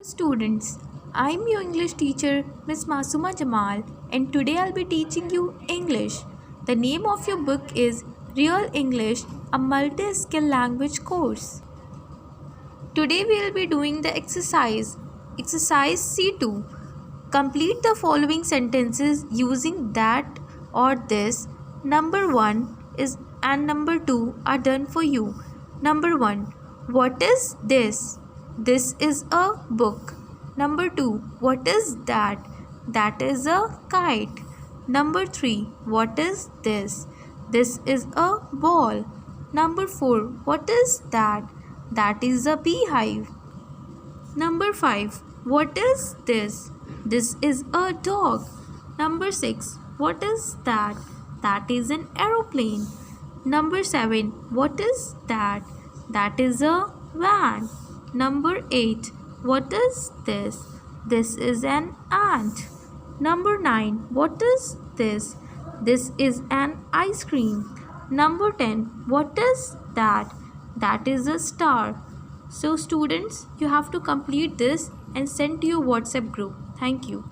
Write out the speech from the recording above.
Students, I'm your English teacher, Miss Masuma Jamal, and today I'll be teaching you English. The name of your book is Real English, a multi-skill language course. Today we'll be doing the exercise C2. Complete the following sentences using that or this. Number 1 is and number 2 are done for you. Number 1. What is this? This is a book. Number 2. What is that? That is a kite. Number 3. What is this? This is a ball. Number 4. What is that? That is a beehive. Number 5. What is this? This is a dog. Number 6. What is that? That is an aeroplane. Number 7. What is that? That is a van. Number 8. What is this? This is an ant. Number 9. What is this? This is an ice cream. Number 10. What is that? That is a star. So students, you have to complete this and send to your WhatsApp group. Thank you.